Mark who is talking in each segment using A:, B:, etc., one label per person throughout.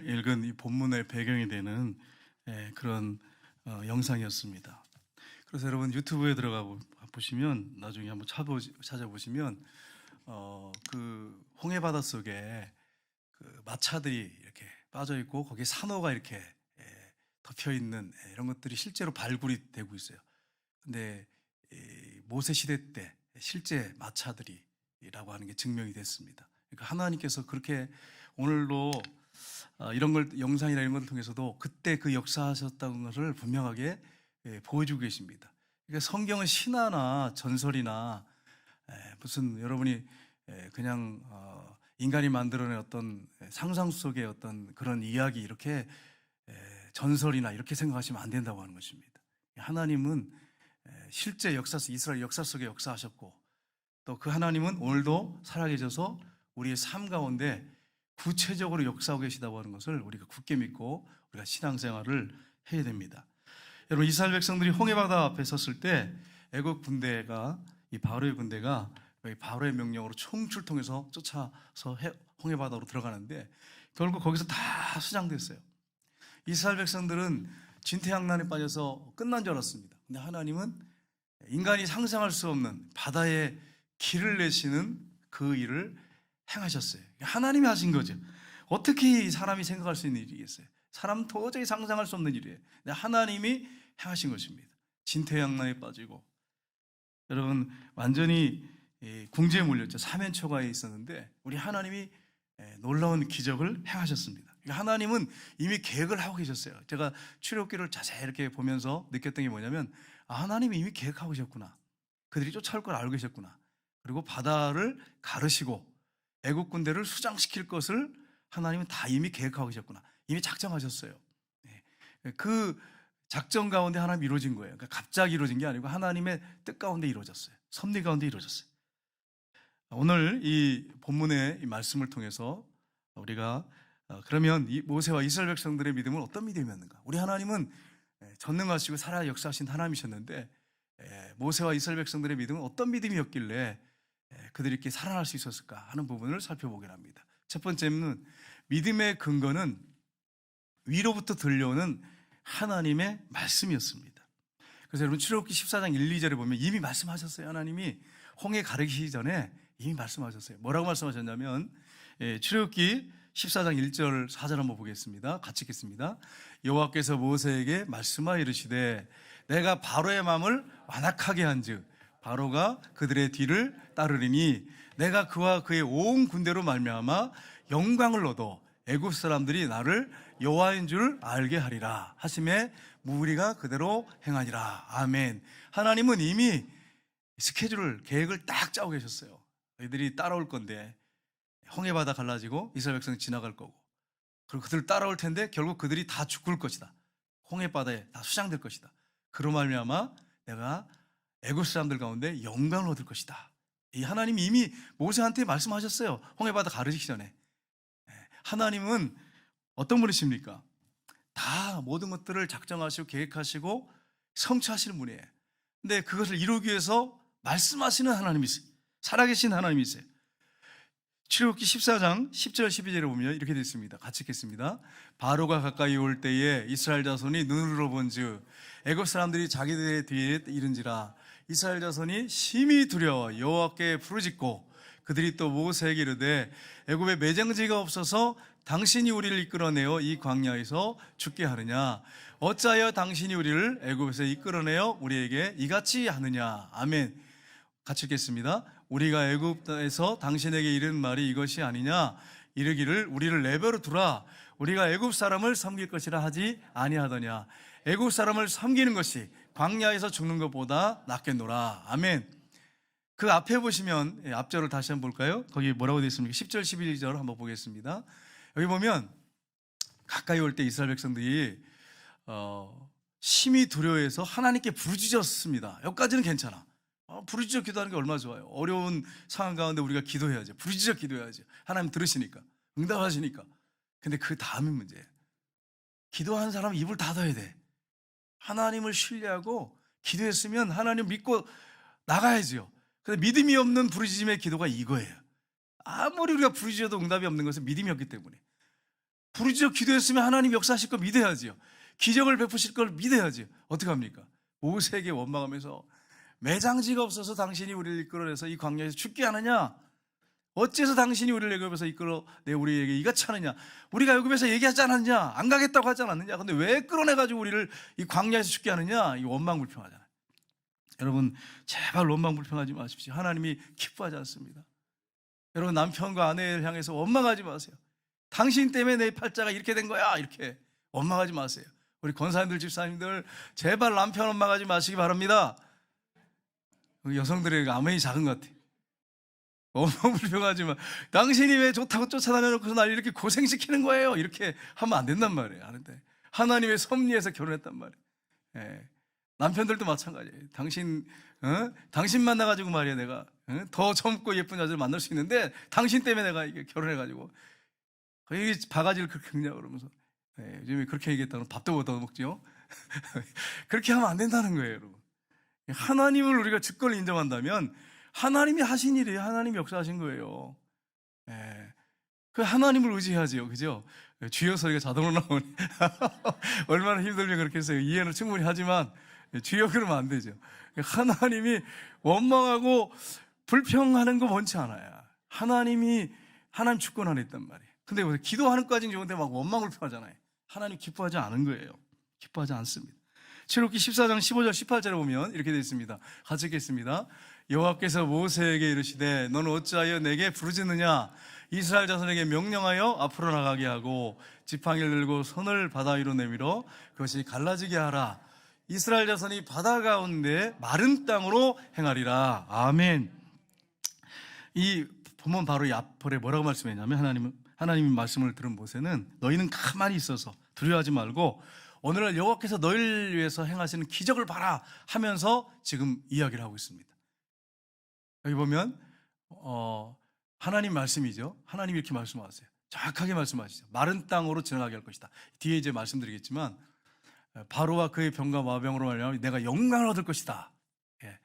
A: 읽은 이 본문의 배경이 되는 그런 영상이었습니다. 그래서 여러분 유튜브에 들어가 보시면 나중에 한번 찾아보시면 그 홍해 바다 속에 그 마차들이 이렇게 빠져 있고 거기에 산호가 이렇게 덮여 있는 이런 것들이 실제로 발굴이 되고 있어요. 근데 모세 시대 때 실제 마차들이라고 하는 게 증명이 됐습니다. 그러니까 하나님께서 그렇게 오늘도 이런 걸 영상이나 이런 걸 통해서도 그때 그 역사하셨다는 것을 분명하게 보여주고 계십니다. 그러니까 성경은 신화나 전설이나 무슨 여러분이 그냥 인간이 만들어낸 어떤 상상 속의 어떤 그런 이야기 이렇게 전설이나 이렇게 생각하시면 안 된다고 하는 것입니다. 하나님은 실제 역사 속 이스라엘 역사 속에 역사하셨고 또 그 하나님은 오늘도 살아계셔서 우리의 삶 가운데 구체적으로 역사하고 계시다고 하는 것을 우리가 굳게 믿고 우리가 신앙생활을 해야 됩니다. 여러분 이스라엘 백성들이 홍해바다 앞에 섰을 때 애국 군대가 이 바로의 군대가 바로의 명령으로 총출동해서 쫓아서 홍해바다로 들어가는데 결국 거기서 다 수장됐어요. 이스라엘 백성들은 진퇴양난에 빠져서 끝난 줄 알았습니다. 근데 하나님은 인간이 상상할 수 없는 바다에 길을 내시는 그 일을 행하셨어요. 하나님이 하신 거죠. 어떻게 사람이 생각할 수 있는 일이겠어요? 사람은 도저히 상상할 수 없는 일이에요. 근데 하나님이 행하신 것입니다. 진퇴양난에 빠지고 여러분 완전히 궁지에 몰렸죠. 사면초가에 있었는데 우리 하나님이 놀라운 기적을 행하셨습니다. 하나님은 이미 계획을 하고 계셨어요. 제가 출애굽기를 자세히 이렇게 보면서 느꼈던 게 뭐냐면 하나님이 이미 계획하고 계셨구나. 그들이 쫓아올 걸 알고 계셨구나. 그리고 바다를 가르시고 애국 군대를 수장시킬 것을 하나님은 다 이미 계획하고 계셨구나. 이미 작정하셨어요. 그 작정 가운데 하나님 이루어진 거예요. 그러니까 갑자기 이루어진 게 아니고 하나님의 뜻 가운데 이루어졌어요. 섭리 가운데 이루어졌어요. 오늘 이 본문의 이 말씀을 통해서 우리가 그러면 이 모세와 이스라엘 백성들의 믿음은 어떤 믿음이었는가? 우리 하나님은 전능하시고 살아 역사하신 하나님이셨는데 모세와 이스라엘 백성들의 믿음은 어떤 믿음이었길래 그들이 이렇게 살아날 수 있었을까 하는 부분을 살펴보긴 합니다. 첫 번째는 믿음의 근거는 위로부터 들려오는 하나님의 말씀이었습니다. 그래서 여러분 출애굽기 14장 1, 2절에 보면 이미 말씀하셨어요. 하나님이 홍해 가르치기 전에 이미 말씀하셨어요. 뭐라고 말씀하셨냐면 출애굽기 14장 1절 4절 한번 보겠습니다. 같이 읽겠습니다. 여호와께서 모세에게 말씀하여 이르시되 내가 바로의 마음을 완악하게 한즉 바로가 그들의 뒤를 따르리니 내가 그와 그의 온 군대로 말미암아 영광을 얻어 애굽 사람들이 나를 여호와인 줄 알게 하리라 하심에 무리가 그대로 행하니라. 아멘. 하나님은 이미 스케줄을 계획을 딱 짜고 계셨어요. 이들이 따라올 건데 홍해바다 갈라지고 이스라엘 백성이 지나갈 거고 그리고 그들 따라올 텐데 결국 그들이 다 죽을 것이다. 홍해바다에 다 수장될 것이다. 그로 말미암아 내가 애굽 사람들 가운데 영광을 얻을 것이다. 이 하나님이 이미 모세한테 말씀하셨어요. 홍해바다 가르치기 전에. 하나님은 어떤 분이십니까? 다 모든 것들을 작정하시고 계획하시고 성취하시는 분이에요. 근데 그것을 이루기 위해서 말씀하시는 하나님이세요. 살아계신 하나님이세요. 출애굽기 14장 10절 12절에 보면 이렇게 되어 있습니다. 같이 읽겠습니다. 바로가 가까이 올 때에 이스라엘 자손이 눈으로 본즉 애굽 사람들이 자기들의 뒤에 이른지라 이스라엘 자손이 심히 두려워 여호와께 부르짖고 그들이 또 모세에게 이르되 애굽에 매장지가 없어서 당신이 우리를 이끌어내어 이 광야에서 죽게 하느냐 어찌하여 당신이 우리를 애굽에서 이끌어내어 우리에게 이같이 하느냐. 아멘. 같이 읽겠습니다. 우리가 애굽에서 당신에게 이른 말이 이것이 아니냐 이르기를 우리를 내버려 두라 우리가 애굽 사람을 섬길 것이라 하지 아니하더냐. 애굽 사람을 섬기는 것이 광야에서 죽는 것보다 낫겠노라. 아멘. 그 앞에 보시면 앞절을 다시 한번 볼까요? 거기 뭐라고 되어 있습니까? 10절 11절 한번 보겠습니다. 여기 보면 가까이 올 때 이스라엘 백성들이 심히 두려워해서 하나님께 부르짖었습니다. 여기까지는 괜찮아. 부르짖어 기도하는 게 얼마나 좋아요. 어려운 상황 가운데 우리가 기도해야죠. 부르짖어 기도해야죠. 하나님 들으시니까 응답하시니까. 근데 그 다음이 문제예요. 기도하는 사람은 입을 닫아야 돼. 하나님을 신뢰하고 기도했으면 하나님 믿고 나가야죠. 근데 믿음이 없는 부르짖음의 기도가 이거예요. 아무리 우리가 부르짖어도 응답이 없는 것은 믿음이 없기 때문에 부르짖어 기도했으면 하나님 역사하실 걸 믿어야지요. 기적을 베푸실 걸 믿어야지요. 어떻게 합니까? 모세에게 원망하면서 매장지가 없어서 당신이 우리를 이끌어내서 이 광야에서 죽게 하느냐? 어째서 당신이 우리를 애굽에서 이끌어내 우리에게 이같이 하느냐? 우리가 애굽에서 얘기하지 않았냐? 안 가겠다고 하지 않았느냐? 근데 왜 끌어내가지고 우리를 이 광야에서 죽게 하느냐? 이 원망불평하잖아요. 여러분 제발 원망불평하지 마십시오. 하나님이 기뻐하지 않습니다. 여러분 남편과 아내를 향해서 원망하지 마세요. 당신 때문에 내 팔자가 이렇게 된 거야. 이렇게 원망하지 마세요. 우리 권사님들 집사님들 제발 남편 원망하지 마시기 바랍니다. 여성들의 아멘이 작은 것 같아요. 원망불평하지 마. 당신이 왜 좋다고 쫓아다녀놓고서 날 이렇게 고생시키는 거예요. 이렇게 하면 안 된단 말이에요. 하는데 하나님의 섭리에서 결혼했단 말이에요. 예. 남편들도 마찬가지예요. 당신 만나가지고 말이야 내가 더 젊고 예쁜 여자를 만날 수 있는데 당신 때문에 내가 이게 결혼해가지고 거의 바가지를 그렇게 긁냐 그러면서 요즘에 그렇게 얘기했다면 밥도 못 얻어먹죠. 그렇게 하면 안 된다는 거예요, 여러분. 하나님을 우리가 주권을 인정한다면 하나님이 하신 일이에요. 하나님이 역사하신 거예요. 그 하나님을 의지해야지요, 그죠? 주여 소리가 자동으로 나오니 얼마나 힘들면 그렇게 했어요. 이해는 충분히 하지만 주여 그러면 안 되죠. 하나님이 원망하고 불평하는 거 원치 않아요. 하나님 주권 안에 있단 말이에요. 근데 기도하는 것까지는 좋은데 막 원망불평하잖아요. 하나님 기뻐하지 않은 거예요. 기뻐하지 않습니다. 출애굽기 14장 15절 18절에 보면 이렇게 되어 있습니다. 같이 읽겠습니다. 여호와께서 모세에게 이르시되 너는 어찌하여 내게 부르짖느냐? 이스라엘 자손에게 명령하여 앞으로 나가게 하고 지팡이를 들고 손을 바다 위로 내밀어 그것이 갈라지게 하라. 이스라엘 자손이 바다 가운데 마른 땅으로 행하리라. 아멘. 이 본문 바로 이 앞에 뭐라고 말씀했냐면 하나님의 말씀을 들은 모세는 너희는 가만히 있어서 두려워하지 말고 오늘날 여호와께서 너희를 위해서 행하시는 기적을 봐라 하면서 지금 이야기를 하고 있습니다. 여기 보면 하나님 말씀이죠. 하나님이 이렇게 말씀하세요. 정확하게 말씀하시죠. 마른 땅으로 지나가게 할 것이다. 뒤에 이제 말씀드리겠지만 바로와 그의 병과 마병으로 말하면 내가 영광을 얻을 것이다. 예.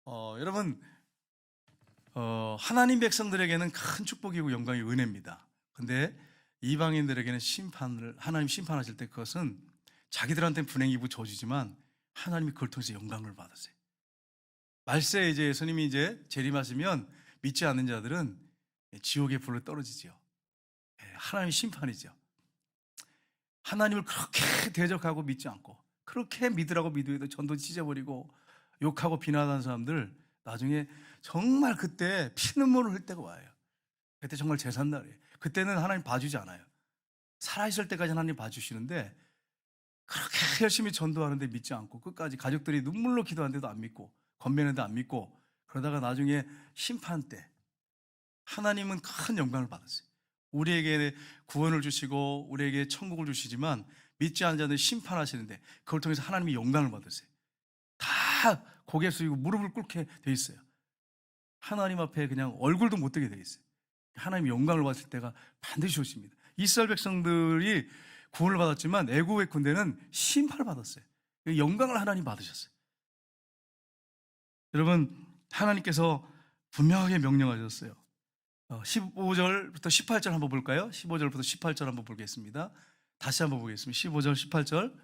A: 여러분 하나님 백성들에게는 큰 축복이고 영광이 은혜입니다. 근데 이방인들에게는 하나님 심판하실 때 그것은 자기들한테는 불행이고 저주지만 하나님이 그걸 통해서 영광을 받으세요. 말세에 이제 예수님이 이제 재림하시면 믿지 않는 자들은 지옥의 불로 떨어지죠. 하나님의 심판이죠. 하나님을 그렇게 대적하고 믿지 않고 그렇게 믿으라고 믿어도 전도 찢어버리고 욕하고 비난하는 사람들 나중에 정말 그때 피눈물을 흘 때가 와요. 그때 정말 제삿날이에요. 그때는 하나님 봐주지 않아요. 살아있을 때까지 하나님 봐주시는데 그렇게 열심히 전도하는데 믿지 않고 끝까지 가족들이 눈물로 기도하는데도 안 믿고 건면해도 안 믿고 그러다가 나중에 심판 때 하나님은 큰 영광을 받았어요. 우리에게 구원을 주시고 우리에게 천국을 주시지만 믿지 않는 자는 심판하시는데 그걸 통해서 하나님이 영광을 받으세요. 다 고개 숙이고 무릎을 꿇게 돼 있어요. 하나님 앞에 그냥 얼굴도 못 들게 돼 있어요. 하나님이 영광을 받을 때가 반드시 오십니다. 이스라엘 백성들이 구원을 받았지만 애국의 군대는 심판을 받았어요. 영광을 하나님 받으셨어요. 여러분 하나님께서 분명하게 명령하셨어요. 15절부터 18절 한번 볼까요? 15절부터 18절 한번 보겠습니다. 다시 한번 보겠습니다. 15절 18절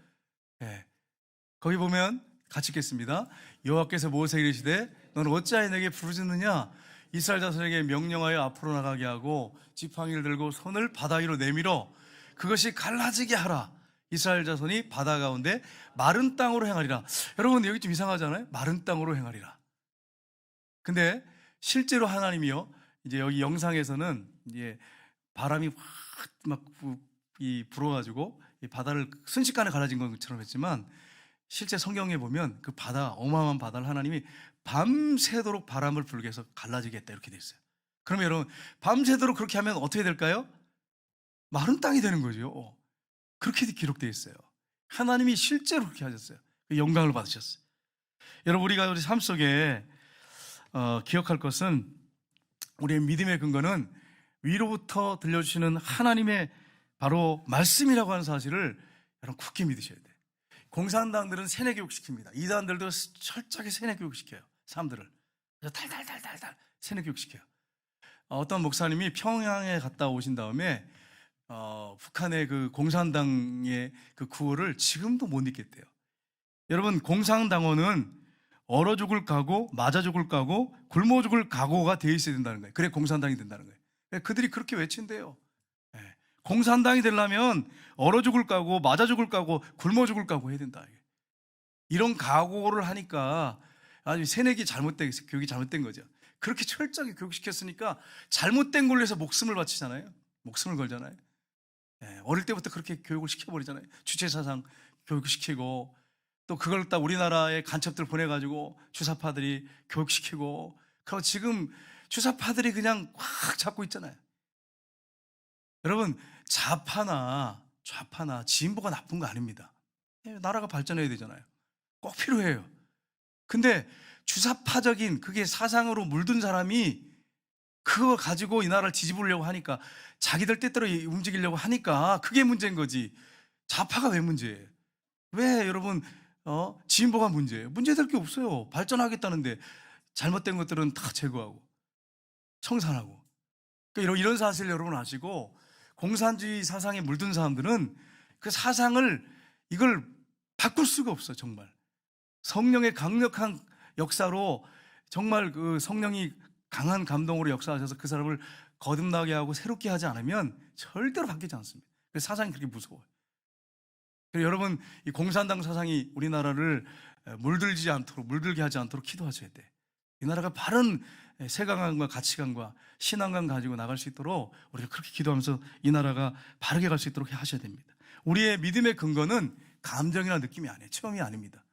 A: 거기 보면 같이 읽겠습니다. 여호와께서 모세에게 이르시되 너는 어찌하여 내게 부르짖느냐? 이스라엘 자손에게 명령하여 앞으로 나가게 하고 지팡이를 들고 손을 바다 위로 내밀어 그것이 갈라지게 하라. 이스라엘 자손이 바다 가운데 마른 땅으로 행하리라. 여러분 여기 좀 이상하잖아요. 마른 땅으로 행하리라. 근데 실제로 하나님이요. 이제 여기 영상에서는 이제 바람이 막 불어가지고 이 바다를 순식간에 갈라진 것처럼 했지만 실제 성경에 보면 그 바다, 어마어마한 바다를 하나님이 밤새도록 바람을 불게 해서 갈라지게 했다 이렇게 돼 있어요. 그러면 여러분 밤새도록 그렇게 하면 어떻게 될까요? 마른 땅이 되는 거죠. 그렇게 기록되어 있어요. 하나님이 실제로 그렇게 하셨어요. 영광을 받으셨어요. 여러분 우리가 우리 삶 속에 기억할 것은 우리의 믿음의 근거는 위로부터 들려주시는 하나님의 바로 말씀이라고 하는 사실을 여러분 굳게 믿으셔야 돼요. 공산당들은 세뇌교육 시킵니다. 이단들도 철저하게 세뇌교육 시켜요. 사람들을 달달달달달 세뇌교육 시켜요. 어떤 목사님이 평양에 갔다 오신 다음에 북한의 그 공산당의 그 구호를 지금도 못 잊겠대요. 여러분, 공산당원은 얼어 죽을 각오, 맞아 죽을 각오, 굶어 죽을 각오가 돼 있어야 된다는 거예요. 그래 공산당이 된다는 거예요. 그들이 그렇게 외친대요. 예. 공산당이 되려면 얼어 죽을 각오, 맞아 죽을 각오, 굶어 죽을 각오 해야 된다. 이런 각오를 하니까 아주 새내기 잘못된 교육이 잘못된 거죠. 그렇게 철저하게 교육시켰으니까 잘못된 걸로 해서 목숨을 바치잖아요. 목숨을 걸잖아요. 어릴 때부터 그렇게 교육을 시켜버리잖아요. 주체사상 교육시키고 또 그걸 딱 우리나라에 간첩들 보내가지고 주사파들이 교육시키고, 그리고 지금 주사파들이 그냥 확 잡고 있잖아요. 여러분, 좌파나 진보가 나쁜 거 아닙니다. 나라가 발전해야 되잖아요. 꼭 필요해요. 근데 주사파적인 그게 사상으로 물든 사람이 그거 가지고 이 나라를 뒤집으려고 하니까, 자기들 뜻대로 움직이려고 하니까 그게 문제인 거지. 좌파가 왜 문제예요? 왜 여러분 진보가 문제예요? 문제될 게 없어요. 발전하겠다는데 잘못된 것들은 다 제거하고 청산하고. 그러니까 이런 사실을 여러분 아시고, 공산주의 사상에 물든 사람들은 그 사상을 이걸 바꿀 수가 없어요. 정말 성령의 강력한 역사로, 정말 그 성령이 강한 감동으로 역사하셔서 그 사람을 거듭나게 하고 새롭게 하지 않으면 절대로 바뀌지 않습니다. 그래서 사상이 그렇게 무서워요. 여러분, 이 공산당 사상이 우리나라를 물들게 하지 않도록 기도하셔야 돼. 이 나라가 바른 세강관과 가치관과 신앙관 가지고 나갈 수 있도록 우리가 그렇게 기도하면서 이 나라가 바르게 갈 수 있도록 하셔야 됩니다. 우리의 믿음의 근거는 감정이나 느낌이 아니에요. 체험이 아닙니다.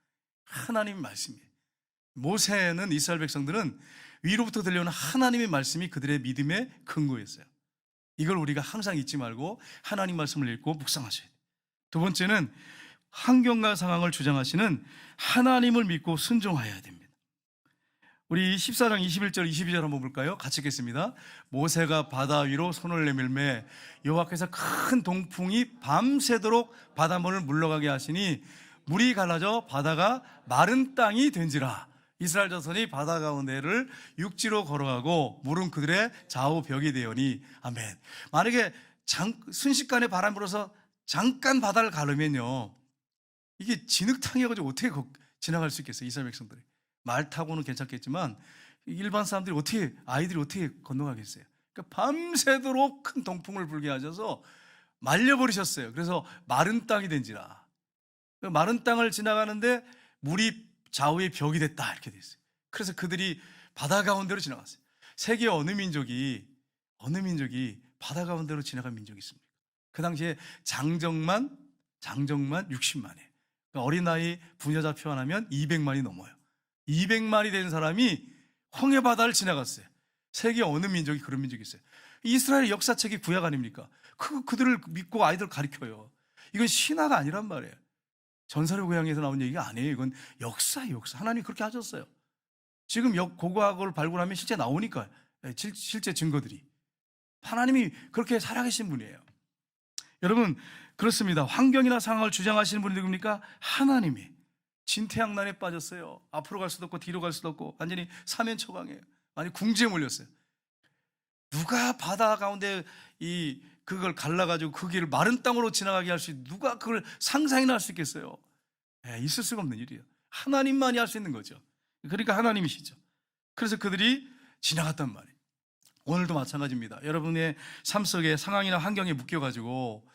A: 하나님의 말씀이에요. 모세는, 이스라엘 백성들은 위로부터 들려오는 하나님의 말씀이 그들의 믿음의 근거였어요. 이걸 우리가 항상 잊지 말고 하나님 말씀을 읽고 묵상하셔야 돼요. 두 번째는 환경과 상황을 주장하시는 하나님을 믿고 순종하여야 됩니다. 우리 14장 21절 22절 한번 볼까요? 같이 읽겠습니다. 모세가 바다 위로 손을 내밀매 여호와께서 큰 동풍이 밤새도록 바닷물을 물러가게 하시니 물이 갈라져 바다가 마른 땅이 된지라. 이스라엘 자손이 바다 가운데를 육지로 걸어가고 물은 그들의 좌우 벽이 되오니. 아멘. 만약에 순식간에 바람 불어서 잠깐 바다를 가르면요, 이게 진흙탕이어가지고 어떻게 지나갈 수 있겠어요? 이스라엘 백성들이 말 타고는 괜찮겠지만 일반 사람들이 아이들이 어떻게 건너가겠어요? 그러니까 밤새도록 큰 동풍을 불게 하셔서 말려버리셨어요. 그래서 마른 땅이 된지라. 마른 땅을 지나가는데 물이 좌우의 벽이 됐다, 이렇게 돼 있어요. 그래서 그들이 바다 가운데로 지나갔어요. 세계 어느 민족이 바다 가운데로 지나간 민족이 있습니까? 그 당시에 장정만 60만이에요. 그러니까 어린아이 부녀자 표현하면 200만이 넘어요. 200만이 된 사람이 홍해 바다를 지나갔어요. 세계 어느 민족이 그런 민족이 있어요? 이스라엘 역사책이 구약 아닙니까? 그들을 믿고 아이들 가르쳐요. 이건 신화가 아니란 말이에요. 전설의 고향에서 나온 얘기가 아니에요. 이건 역사예요, 역사. 하나님이 그렇게 하셨어요. 지금 고고학을 발굴하면 실제 나오니까, 실제 증거들이. 하나님이 그렇게 살아계신 분이에요. 여러분, 그렇습니다. 환경이나 상황을 주장하시는 분이 누굽니까? 하나님이. 진퇴양난에 빠졌어요. 앞으로 갈 수도 없고 뒤로 갈 수도 없고 완전히 사면초강이에요. 아니, 궁지에 몰렸어요. 누가 바다 가운데 그걸 갈라가지고 그 길을 마른 땅으로 지나가게 할 수 있는, 누가 그걸 상상이나 할 수 있겠어요? 있을 수가 없는 일이에요. 하나님만이 할 수 있는 거죠. 그러니까 하나님이시죠. 그래서 그들이 지나갔단 말이에요. 오늘도 마찬가지입니다. 여러분의 삶 속에 상황이나 환경에 묶여가지고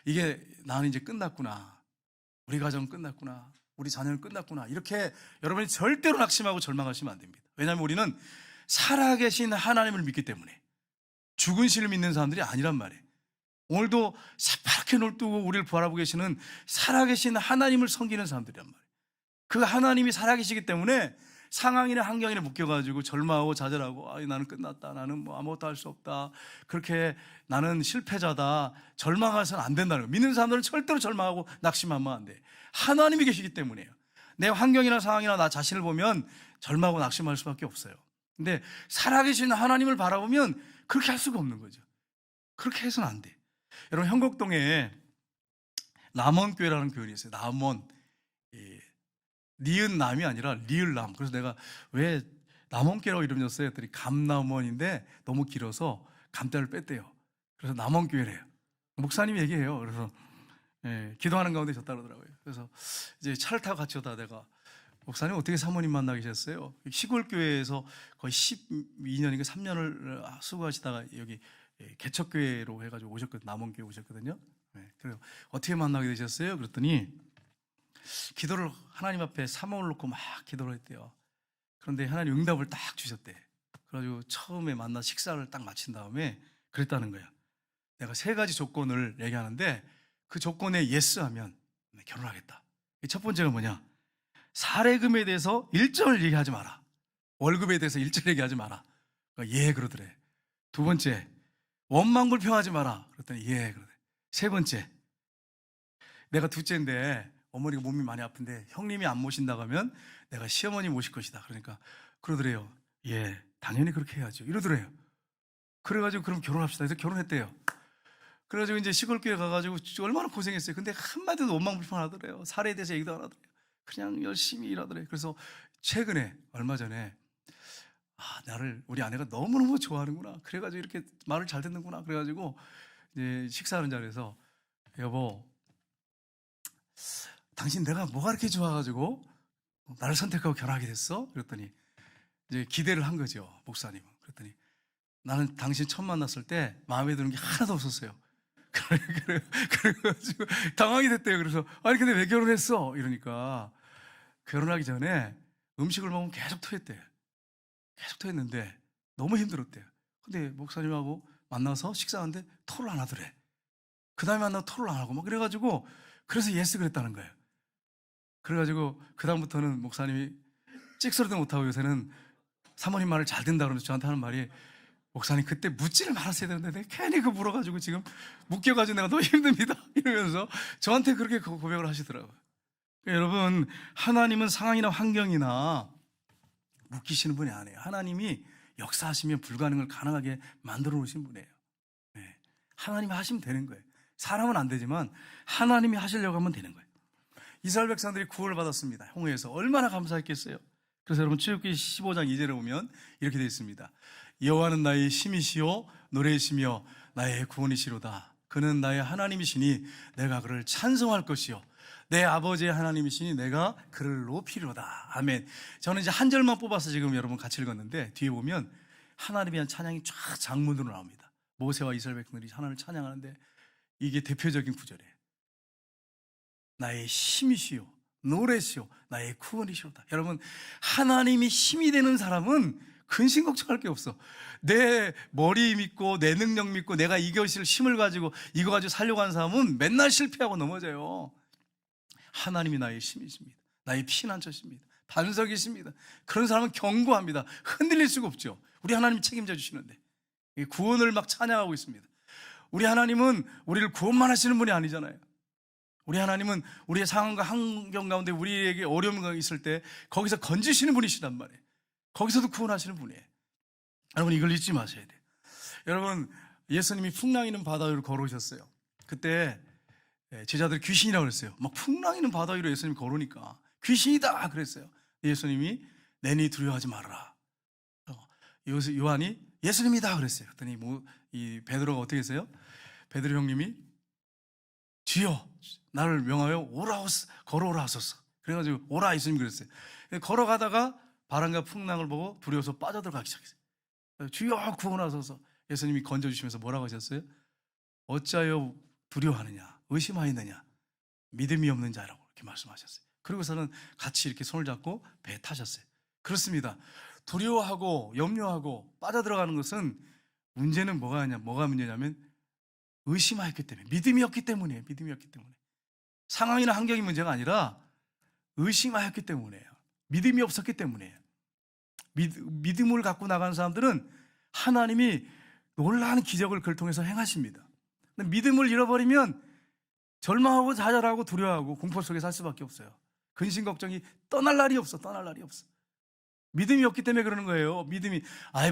A: 이게 나는 이제 끝났구나, 우리 가정은 끝났구나, 우리 자녀는 끝났구나, 이렇게 여러분이 절대로 낙심하고 절망하시면 안 됩니다. 왜냐하면 우리는 살아계신 하나님을 믿기 때문에. 죽은 신을 믿는 사람들이 아니란 말이에요. 오늘도 새파랗게 놀뜨고 우리를 바라보고 계시는 살아계신 하나님을 섬기는 사람들이란 말이에요. 그 하나님이 살아계시기 때문에 상황이나 환경에 묶여가지고 절망하고 좌절하고, 나는 끝났다, 나는 뭐 아무것도 할 수 없다, 그렇게 나는 실패자다, 절망해서는 안 된다는 거예요. 믿는 사람들은 절대로 절망하고 낙심하면 안 돼. 하나님이 계시기 때문이에요. 내 환경이나 상황이나 나 자신을 보면 절망하고 낙심할 수밖에 없어요. 근데 살아계신 하나님을 바라보면 그렇게 할 수가 없는 거죠. 그렇게 해서는 안 돼. 여러분, 형곡동에 남원교회라는 교회가 있어요. 남원, 니은 남이 아니라 리을 남. 그래서 내가 왜 남원교회라고 이름 줬어요? 했더니 감남원인데 너무 길어서 감자를 뺐대요. 그래서 남원교회래요. 목사님이 얘기해요. 그래서 기도하는 가운데 졌다 그러더라고요. 그래서 이제 차를 타고 같이 오다 내가 목사님 어떻게 사모님 만나 계셨어요? 시골 교회에서 거의 12년인가 3년을 수고하시다가 여기 개척교회로 해가지고 오셨거든요. 남원교회 오셨거든요. 그래서 어떻게 만나게 되셨어요? 그랬더니 기도를 하나님 앞에 사모를 놓고 막 기도를 했대요. 그런데 하나님 응답을 딱 주셨대. 그래가지고 처음에 만나 식사를 딱 마친 다음에 그랬다는 거야. 내가 3가지 조건을 얘기하는데 그 조건에 예스 하면 결혼하겠다. 첫 번째가 뭐냐? 사례금에 대해서 일절 얘기하지 마라. 월급에 대해서 일절 얘기하지 마라. 그러니까 예 그러더래. 두 번째, 원망불평하지 마라. 그랬더니 예 그러더래. 세 번째, 내가 둘째인데 어머니가 몸이 많이 아픈데 형님이 안 모신다고 하면 내가 시어머니 모실 것이다. 그러니까 그러더래요. 예, 당연히 그렇게 해야죠. 이러더래요. 그래가지고 그럼 결혼합시다. 그래서 결혼했대요. 그래가지고 이제 시골교회 가가지고 얼마나 고생했어요. 근데 한마디도 원망불평하더래요. 사례에 대해서 얘기도 안 하더래요. 그냥 열심히 일하더래요. 그래서 최근에 얼마 전에 나를 우리 아내가 너무너무 좋아하는구나. 그래가지고 이렇게 말을 잘 듣는구나. 그래가지고 이제 식사하는 자리에서 여보, 당신 내가 뭐가 이렇게 좋아가지고 나를 선택하고 결혼하게 됐어? 그랬더니 이제 기대를 한 거죠. 목사님은. 그랬더니 나는 당신 처음 만났을 때 마음에 드는 게 하나도 없었어요. 그래가지고 당황이 됐대요. 그래서 아니 근데 왜 결혼했어? 이러니까 결혼하기 전에 음식을 먹으면 계속 토했대요. 계속 토했는데 너무 힘들었대요. 근데 목사님하고 만나서 식사하는데 토를 안 하더래. 그 다음에 만나서 토를 안 하고 막 그래가지고 그래서 예스 그랬다는 거예요. 그래가지고 그 다음부터는 목사님이 찍소리도 못하고 요새는 사모님 말을 잘 듣는다 그러면서 저한테 하는 말이 목사님 그때 묻지를 말았어야 되는데 내가 괜히 그 물어가지고 지금 묶여가지고 내가 너무 힘듭니다 이러면서 저한테 그렇게 고백을 하시더라고요. 그러니까 여러분, 하나님은 상황이나 환경이나 묶이시는 분이 아니에요. 하나님이 역사하시면 불가능을 가능하게 만들어 놓으신 분이에요. 하나님이 하시면 되는 거예요. 사람은 안 되지만 하나님이 하시려고 하면 되는 거예요. 이스라엘 백성들이 구원을 받았습니다. 홍해에서 얼마나 감사했겠어요. 그래서 여러분 출애굽기 15장 2절에 보면 이렇게 되어 있습니다. 여호와는 나의 힘이시요 노래이시며 나의 구원이시로다. 그는 나의 하나님이시니 내가 그를 찬송할 것이요 내 아버지의 하나님이시니 내가 그를 높이리로다. 아멘. 저는 이제 한 절만 뽑아서 지금 여러분 같이 읽었는데 뒤에 보면 하나님에 대한 찬양이 쫙 장문으로 나옵니다. 모세와 이스라엘 백성들이 하나님을 찬양하는데 이게 대표적인 구절이에요. 나의 힘이시요 노래시요 나의 구원이시로다. 여러분, 하나님이 힘이 되는 사람은 근심 걱정할 게 없어. 내 머리 믿고 내 능력 믿고 내가 이것을 힘을 가지고 이거 가지고 살려고 하는 사람은 맨날 실패하고 넘어져요. 하나님이 나의 힘이십니다. 나의 피난처십니다. 반석이십니다. 그런 사람은 견고합니다. 흔들릴 수가 없죠. 우리 하나님이 책임져 주시는데 구원을 막 찬양하고 있습니다. 우리 하나님은 우리를 구원만 하시는 분이 아니잖아요. 우리 하나님은 우리의 상황과 환경 가운데 우리에게 어려움이 있을 때 거기서 건지시는 분이시단 말이에요. 거기서도 구원하시는 분이에요. 여러분, 이걸 잊지 마셔야 돼요. 여러분, 예수님이 풍랑이는 바다 위로 걸어오셨어요. 그때 제자들이 귀신이라고 그랬어요. 막 풍랑이는 바다 위로 예수님이 걸으니까 귀신이다 그랬어요. 예수님이 내니 두려워하지 말아라. 요한이 예수님이다 그랬어요. 그랬더니 이 베드로가 어떻게 했어요? 베드로 형님이 주여 나를 명하여 걸어오라 하소서. 그래가지고 오라 예수님 그랬어요. 걸어가다가 바람과 풍랑을 보고 두려워서 빠져들어가기 시작했어요. 주여 구원하소서. 예수님이 건져주시면서 뭐라고 하셨어요? 어찌하여 두려워하느냐 의심하였느냐 믿음이 없는 자라고 이렇게 말씀하셨어요. 그리고서는 같이 이렇게 손을 잡고 배에 타셨어요. 그렇습니다. 두려워하고 염려하고 빠져들어가는 것은 문제는 뭐가 문제냐면 의심하였기 때문에, 믿음이 없기 때문이에요. 믿음이 없기 때문에. 상황이나 환경이 문제가 아니라 의심하였기 때문이에요. 믿음이 없었기 때문이에요. 믿음을 갖고 나가는 사람들은 하나님이 놀라운 기적을 그를 통해서 행하십니다. 근데 믿음을 잃어버리면 절망하고 좌절하고 두려워하고 공포 속에 살 수밖에 없어요. 근심 걱정이 떠날 날이 없어. 믿음이 없기 때문에 그러는 거예요. 믿음이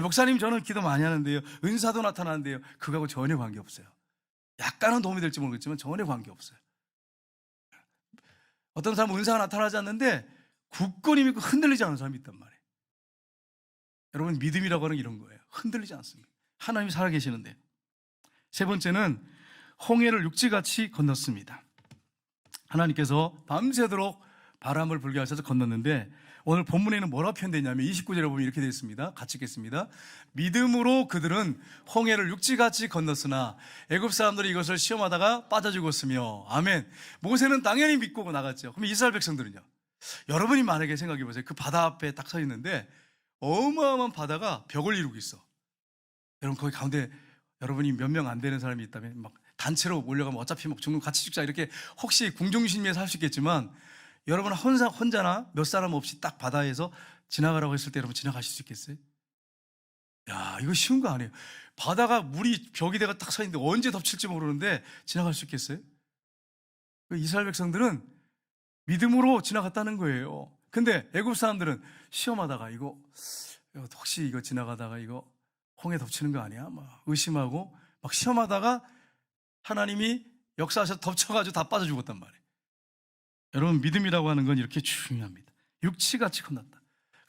A: 목사님 저는 기도 많이 하는데요, 은사도 나타나는데요, 그거하고 전혀 관계없어요. 약간은 도움이 될지 모르겠지만 전혀 관계없어요. 어떤 사람은 은사가 나타나지 않는데 굳건히 믿고 흔들리지 않는 사람이 있단 말이에요. 여러분, 믿음이라고 하는 이런 거예요. 흔들리지 않습니다. 하나님이 살아계시는데. 세 번째는 홍해를 육지같이 건넜습니다. 하나님께서 밤새도록 바람을 불게 하셔서 건넜는데 오늘 본문에는 뭐라고 표현되냐면 29절에 보면 이렇게 되어 있습니다. 같이 읽겠습니다. 믿음으로 그들은 홍해를 육지같이 건넜으나 애굽 사람들이 이것을 시험하다가 빠져 죽었으며 아멘. 모세는 당연히 믿고 나갔죠. 그럼 이스라엘 백성들은요? 여러분이 만약에 생각해 보세요. 그 바다 앞에 딱 서 있는데 어마어마한 바다가 벽을 이루고 있어. 여러분 거기 가운데 여러분이 몇 명 안 되는 사람이 있다면 막 단체로 몰려가면 어차피 막 죽는 같이 죽자 이렇게 혹시 궁중심리에서 할 수 있겠지만 여러분 혼자나 몇 사람 없이 딱 바다에서 지나가라고 했을 때 여러분 지나가실 수 있겠어요? 야, 이거 쉬운 거 아니에요. 바다가 물이 벽이 돼가 딱 서 있는데 언제 덮칠지 모르는데 지나갈 수 있겠어요? 이스라엘 백성들은 믿음으로 지나갔다는 거예요. 근데 애굽 사람들은 시험하다가 이거 혹시 이거 지나가다가 이거 홍해 덮치는 거 아니야? 막 의심하고 막 시험하다가 하나님이 역사하셔서 덮쳐가지고 다 빠져 죽었단 말이에요. 여러분 믿음이라고 하는 건 이렇게 중요합니다. 육지같이 건넜다.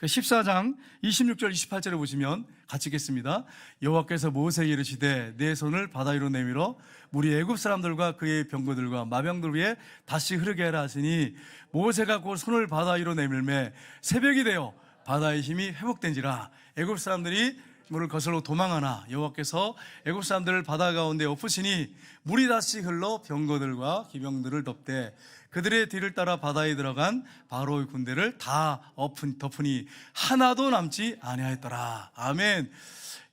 A: 14장 26절 28절에 보시면 같이 읽겠습니다. 여호와께서 모세에게 이르시되 내 손을 바다 위로 내밀어 물이 애굽 사람들과 그의 병거들과 마병들 위에 다시 흐르게 하라 하시니 모세가 그 손을 바다 위로 내밀매 새벽이 되어 바다의 힘이 회복된지라 애굽 사람들이 물을 거슬러 도망하나 여호와께서 애굽 사람들을 바다 가운데 엎으시니 물이 다시 흘러 병거들과 기병들을 덮되 그들의 뒤를 따라 바다에 들어간 바로의 군대를 다 덮으니 하나도 남지 아니하였더라. 아멘.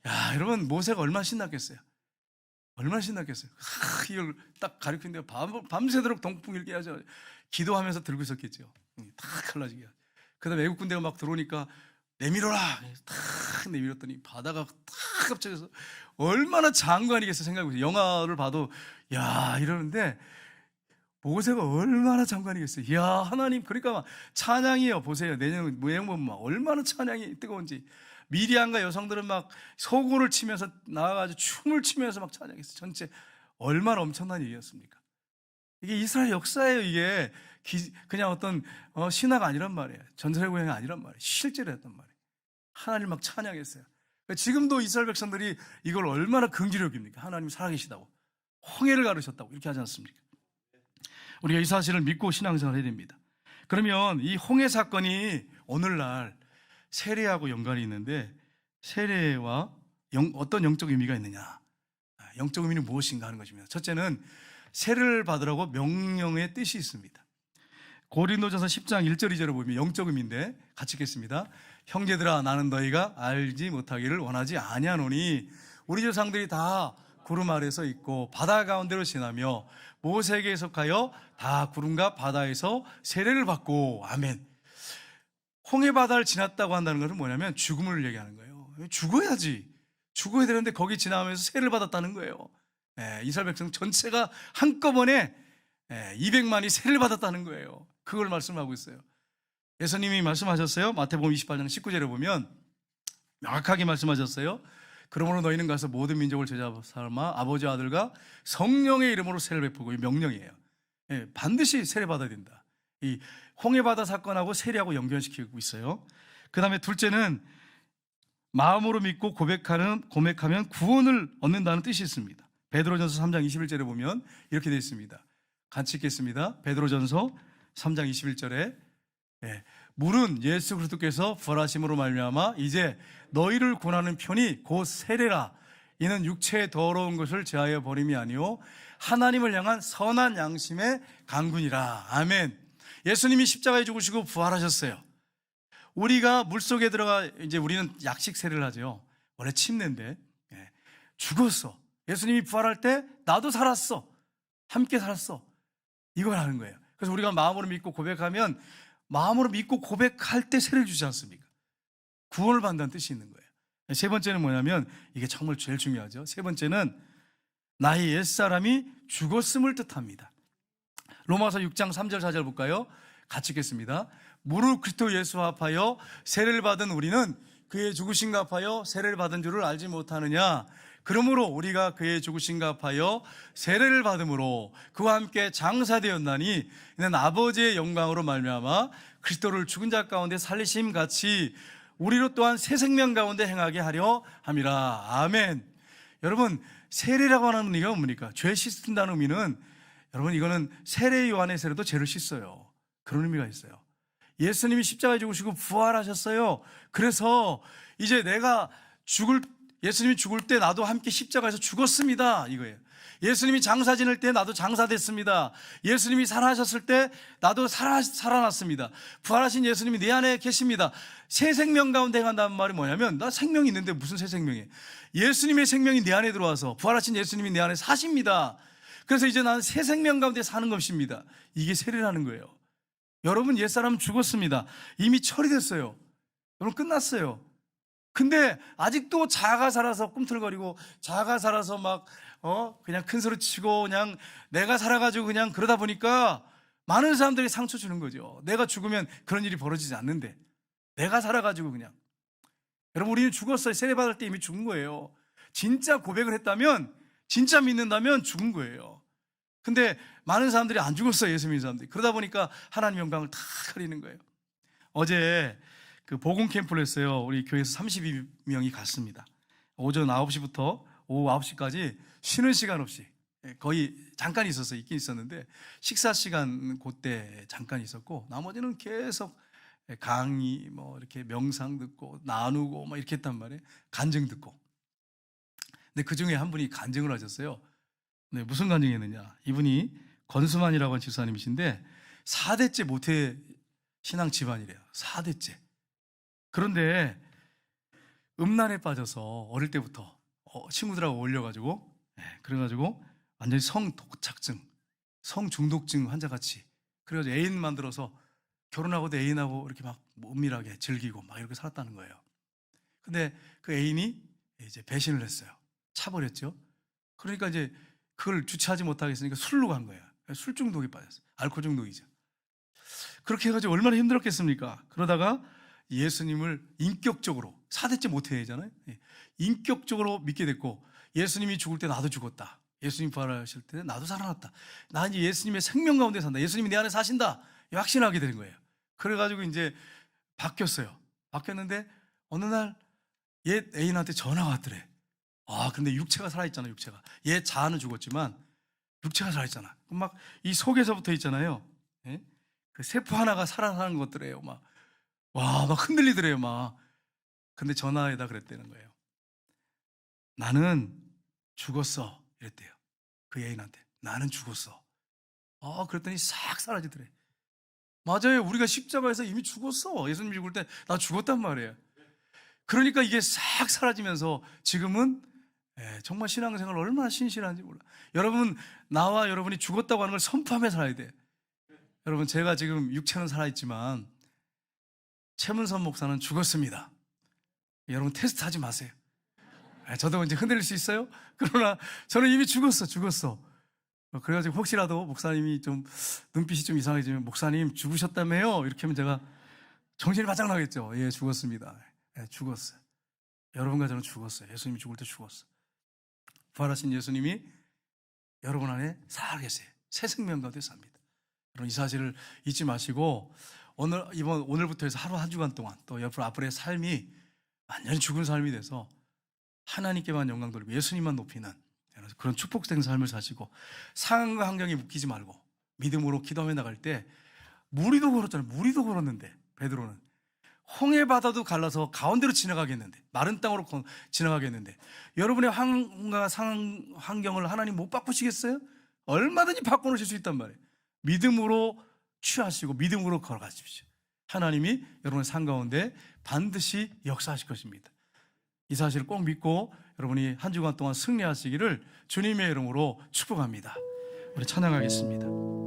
A: 야, 여러분 모세가 얼마나 신났겠어요? 얼마나 신났겠어요? 이걸 딱 가리키는데 밤새도록 동풍 일게 하죠. 기도하면서 들고 있었겠죠. 다 갈라지게. 그다음에 애국 군대가 막 들어오니까 내밀어라. 탁 내밀었더니 바다가 탁 갑자기서 얼마나 장관이겠어 생각해보세요. 영화를 봐도 야 이러는데 모세가 얼마나 장관이겠어요. 이야 하나님 그러니까 막 찬양이에요. 보세요. 내년 보면 막 얼마나 찬양이 뜨거운지. 미디안과 여성들은 막 소고를 치면서 나와가지고 춤을 추면서 막 찬양했어요. 전체 얼마나 엄청난 일이었습니까? 이게 이스라엘 역사예요. 이게 그냥 어떤 신화가 아니란 말이에요. 전설의 고향이 아니란 말이에요. 실제로 했단 말이에요. 하나님 막 찬양했어요. 지금도 이스라엘 백성들이 이걸 얼마나 긍지로 여깁니까? 하나님 살아계시다고 홍해를 가르셨다고 이렇게 하지 않습니까? 우리가 이 사실을 믿고 신앙생활을 해야 됩니다. 그러면 이 홍해 사건이 오늘날 세례하고 연관이 있는데 세례와 어떤 영적 의미가 있느냐, 영적 의미는 무엇인가 하는 것입니다. 첫째는 세례를 받으라고 명령의 뜻이 있습니다. 고린도전서 10장 1절 2절을 보면 영적 의미인데 같이 읽겠습니다. 형제들아 나는 너희가 알지 못하기를 원하지 아니하노니 우리 조상들이 다 구름 아래서 있고 바다 가운데로 지나며 모세에게 속하여 다 구름과 바다에서 세례를 받고 아멘. 홍해 바다를 지났다고 한다는 것은 뭐냐면 죽음을 얘기하는 거예요. 죽어야지. 죽어야 되는데 거기 지나면서 세례를 받았다는 거예요. 이스라엘 백성 전체가 한꺼번에 200만이 세례를 받았다는 거예요. 그걸 말씀하고 있어요. 예수님이 말씀하셨어요. 마태복음 28장 19절에 보면 명확하게 말씀하셨어요. 그러므로 너희는 가서 모든 민족을 제자 삼아 아버지와 아들과 성령의 이름으로 세례를 베푸고 이 명령이에요. 반드시 세례 받아야 된다. 이 홍해바다 사건하고 세례하고 연결시키고 있어요. 그 다음에 둘째는 마음으로 믿고 고백하면 구원을 얻는다는 뜻이 있습니다. 베드로전서 3장 21절에 보면 이렇게 되어 있습니다. 같이 읽겠습니다. 베드로전서 3장 21절에 물은 예수 그리스도께서 부활하심으로 말미암아 이제 너희를 구원하는 편이 곧 세례라. 이는 육체의 더러운 것을 제하여 버림이 아니요 하나님을 향한 선한 양심의 강군이라. 아멘. 예수님이 십자가에 죽으시고 부활하셨어요. 우리가 물속에 들어가 이제 우리는 약식 세례를 하죠. 원래 침례인데 죽었어. 예수님이 부활할 때 나도 살았어. 함께 살았어. 이걸 하는 거예요. 그래서 우리가 마음으로 믿고 고백하면 마음으로 믿고 고백할 때 세례를 주지 않습니까? 구원을 받는다는 뜻이 있는 거예요. 세 번째는 뭐냐면 이게 정말 제일 중요하죠. 세 번째는 나의 옛사람이 죽었음을 뜻합니다. 로마서 6장 3절 4절 볼까요? 같이 읽겠습니다. 무릇 그리스도 예수와 합하여 세례를 받은 우리는 그의 죽으심과 합하여 세례를 받은 줄을 알지 못하느냐. 그러므로 우리가 그의 죽으심과 합하여 세례를 받음으로 그와 함께 장사되었나니 이는 아버지의 영광으로 말미암아 그리스도를 죽은 자 가운데 살리심 같이 우리로 또한 새 생명 가운데 행하게 하려 함이라. 아멘. 여러분 세례라고 하는 의미가 뭡니까? 죄 씻는다는 의미는 여러분 이거는 세례 요한의 세례도 죄를 씻어요. 그런 의미가 있어요. 예수님이 십자가에 죽으시고 부활하셨어요. 그래서 이제 예수님이 죽을 때 나도 함께 십자가에서 죽었습니다. 이거예요. 예수님이 장사 지낼 때 나도 장사됐습니다. 예수님이 살아나셨을 때 나도 살아났습니다. 부활하신 예수님이 내 안에 계십니다. 새 생명 가운데 간다는 말이 뭐냐면 나 생명이 있는데 무슨 새 생명이에요? 예수님의 생명이 내 안에 들어와서 부활하신 예수님이 내 안에 사십니다. 그래서 이제 나는 새 생명 가운데 사는 것입니다. 이게 세례라는 거예요. 여러분 옛사람은 죽었습니다. 이미 처리됐어요. 여러분 끝났어요. 근데 아직도 자아가 살아서 꿈틀거리고 자아가 살아서 막 그냥 큰 소리 치고 그냥 내가 살아가지고 그냥 그러다 보니까 많은 사람들이 상처 주는 거죠. 내가 죽으면 그런 일이 벌어지지 않는데 내가 살아가지고 그냥. 여러분 우리는 죽었어요. 세례받을 때 이미 죽은 거예요. 진짜 고백을 했다면 진짜 믿는다면 죽은 거예요. 근데 많은 사람들이 안 죽었어요. 예수 믿는 사람들이. 그러다 보니까 하나님 영광을 다 가리는 거예요. 어제 그 복음 캠프를 했어요. 우리 교회에서 32명이 갔습니다. 오전 9시부터 오후 9시까지 쉬는 시간 없이 거의 잠깐 있었어요. 있긴 있었는데 식사 시간 그때 잠깐 있었고 나머지는 계속 강의 뭐 이렇게 명상 듣고 나누고 막 이렇게 했단 말이에요. 간증 듣고. 근데 그 중에 한 분이 간증을 하셨어요. 네, 무슨 간증했느냐? 이분이 권수만이라고 하는 집사님이신데 4대째 모태 신앙 집안이래요. 4대째. 그런데 음란에 빠져서 어릴 때부터 친구들하고 어울려가지고 그래가지고 완전히 성독착증, 성중독증 환자같이 그래가지고 애인 만들어서 결혼하고도 애인하고 이렇게 막 은밀하게 즐기고 막 이렇게 살았다는 거예요. 근데 그 애인이 이제 배신을 했어요. 차버렸죠. 그러니까 이제 그걸 주체하지 못하겠으니까 술로 간 거예요. 술 중독에 빠졌어요. 알코올 중독이죠. 그렇게 해가지고 얼마나 힘들었겠습니까? 그러다가 예수님을 인격적으로 4대째 모태잖아요. 인격적으로 믿게 됐고 예수님이 죽을 때 나도 죽었다. 예수님 부활하실 때 나도 살아났다. 나 이제 예수님의 생명 가운데 산다. 예수님이 내 안에 사신다. 확신하게 된 거예요. 그래가지고 이제 바뀌었어요. 바뀌었는데 어느 날 옛 애인한테 전화가 왔더래. 근데 육체가 살아있잖아. 육체가. 얘 자아는 죽었지만 육체가 살아있잖아. 막 이 속에서부터 있잖아요. 그 세포 하나가 살아나는 것들이에요. 막 흔들리더래요. 막. 근데 전화에다 그랬다는 거예요. 나는 죽었어. 이랬대요. 그 애인한테. 나는 죽었어. 그랬더니 싹 사라지더래. 맞아요. 우리가 십자가에서 이미 죽었어. 예수님 죽을 때 나 죽었단 말이에요. 그러니까 이게 싹 사라지면서 지금은 정말 신앙생활 얼마나 신실한지 몰라. 여러분, 나와 여러분이 죽었다고 하는 걸 선포하며 살아야 돼. 여러분, 제가 지금 육체는 살아있지만 최문선 목사는 죽었습니다. 여러분 테스트 하지 마세요. 저도 이제 흔들릴 수 있어요. 그러나 저는 이미 죽었어. 그래가지고 혹시라도 목사님이 좀 눈빛이 좀 이상해지면 목사님 죽으셨다며요? 이렇게 하면 제가 정신이 바짝 나겠죠. 예, 죽었습니다. 죽었어요. 여러분과 저는 죽었어요. 예수님이 죽을 때 죽었어. 부활하신 예수님이 여러분 안에 살아계세요. 새 생명 가운데 삽니다. 여러분 이 사실을 잊지 마시고 오늘부터 해서 하루 한 주간 동안 또 앞으로의 삶이 완전히 죽은 삶이 돼서 하나님께만 영광 돌리고 예수님만 높이는 그런 축복된 삶을 사시고 상황과 환경에 묶이지 말고 믿음으로 기도하며 나갈 때 무리도 걸었잖아요. 무리도 걸었는데 베드로는 홍해 바다도 갈라서 가운데로 지나가겠는데 마른 땅으로 지나가겠는데 여러분의 환경을 하나님 못 바꾸시겠어요? 얼마든지 바꿔놓으실 수 있단 말이에요. 믿음으로 취하시고 믿음으로 걸어가십시오. 하나님이 여러분의 삶 가운데 반드시 역사하실 것입니다. 이 사실을 꼭 믿고 여러분이 한 주간 동안 승리하시기를 주님의 이름으로 축복합니다. 우리 찬양하겠습니다.